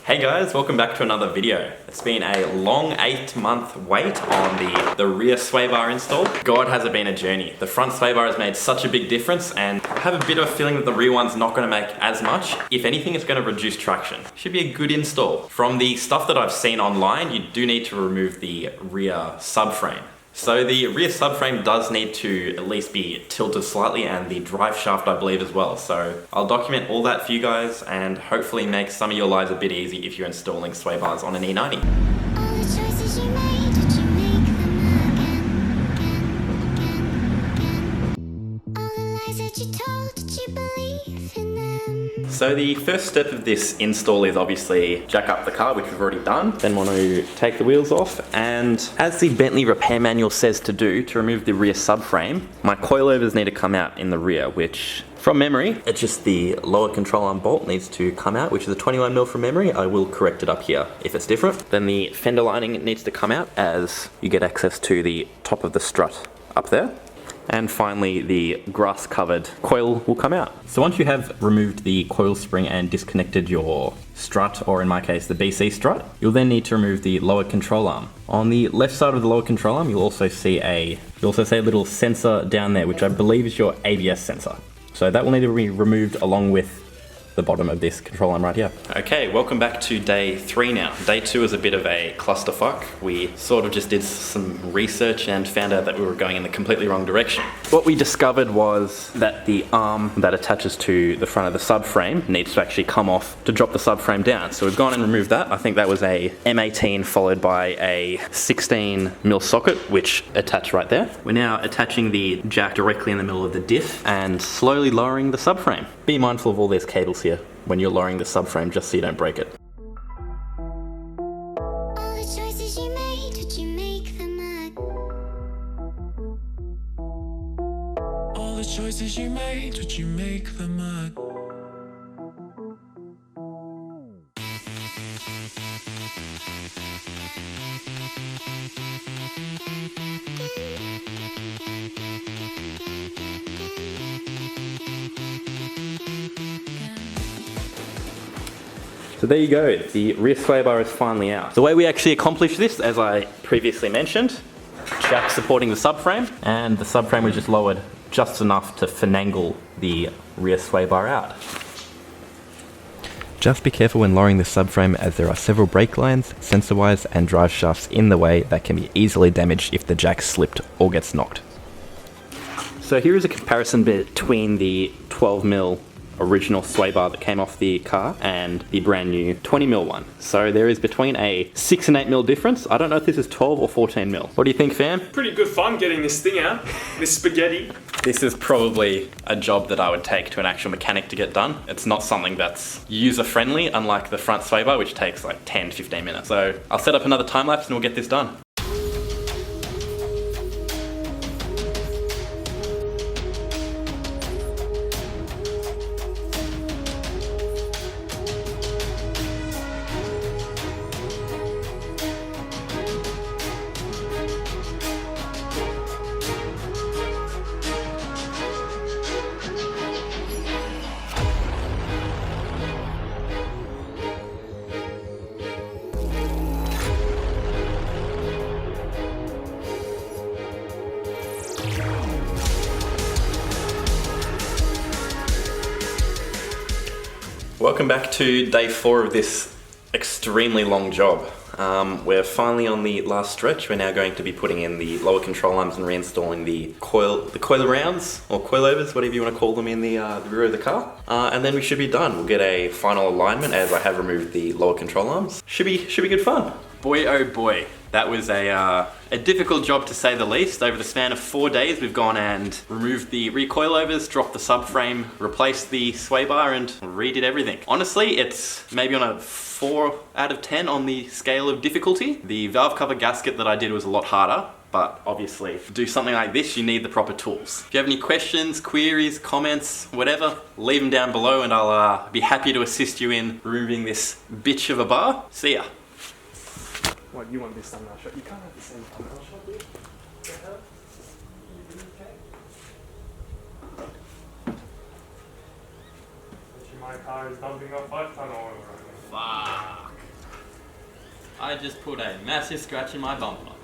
Hey guys, welcome back to another video. It's been a long 8-month wait on the rear sway bar install. God, has it been a journey. The front sway bar has made such a big difference, and I have a bit of a feeling that the rear one's not going to make as much. If anything, it's going to reduce traction. Should be a good install. From the stuff that I've seen online, you do need to remove the rear subframe. So the rear subframe does need to at least be tilted slightly, and the drive shaft I believe as well. So I'll document all that for you guys and hopefully make some of your lives a bit easy if you're installing sway bars on an E90. So the first step of this install is obviously jack up the car, which we've already done. Then want to take the wheels off, and as the Bentley repair manual says to do, to remove the rear subframe, my coilovers need to come out in the rear, which from memory, it's just the lower control arm bolt needs to come out, which is a 21mm from memory. I will correct it up here if it's different. Then the fender lining needs to come out as you get access to the top of the strut up there. And finally, the grass covered coil will come out. So once you have removed the coil spring and disconnected your strut, or in my case the BC strut, you'll then need to remove the lower control arm. On the left side of the lower control arm, you'll also see a little sensor down there, which I believe is your ABS sensor. So that will need to be removed along with the bottom of this control arm right here. Okay, welcome back to day 3 now. Day 2 is a bit of a clusterfuck. We sort of just did some research and found out that we were going in the completely wrong direction. What we discovered was that the arm that attaches to the front of the subframe needs to actually come off to drop the subframe down. So we've gone and removed that. I think that was a M18 followed by a 16mm socket, which attached right there. We're now attaching the jack directly in the middle of the diff and slowly lowering the subframe. Be mindful of all these cables here when you're lowering the subframe, just so you don't break it. All the choices you made, did you make them up? All the choices you made, did you make them up? So there you go, the rear sway bar is finally out. The way we actually accomplish this, as I previously mentioned, jack supporting the subframe, and the subframe was just lowered just enough to finagle the rear sway bar out. Just be careful when lowering the subframe, as there are several brake lines, sensor wires and drive shafts in the way that can be easily damaged if the jack slipped or gets knocked. So here is a comparison between the 12mm original sway bar that came off the car and the brand new 20mm one. So there is between a 6 and 8mm difference. I don't know if this is 12 or 14mm. What do you think, fam? Pretty good fun getting this thing out, this spaghetti. This is probably a job that I would take to an actual mechanic to get done. It's not something that's user-friendly, unlike the front sway bar, which takes like 10 to 15 minutes. So I'll set up another time lapse and we'll get this done. Welcome back to day 4 of this extremely long job. We're finally on the last stretch. We're now going to be putting in the lower control arms and reinstalling the coil rounds, or coilovers, whatever you want to call them, in the rear of the car. And then we should be done. We'll get a final alignment, as I have removed the lower control arms. Should be good fun. Boy, oh boy. That was a difficult job, to say the least. Over the span of 4 days, we've gone and removed the rear coilovers, dropped the subframe, replaced the sway bar, and redid everything. Honestly, it's maybe on a 4 out of 10 on the scale of difficulty. The valve cover gasket that I did was a lot harder, but obviously, to do something like this, you need the proper tools. If you have any questions, queries, comments, whatever, leave them down below and I'll be happy to assist you in removing this bitch of a bar. See ya. What, you want this thumbnail shot? You can't have the same thumbnail shot, dude. My car is dumping off 5 ton oil right now. Fuck. I just put a massive scratch in my bumper.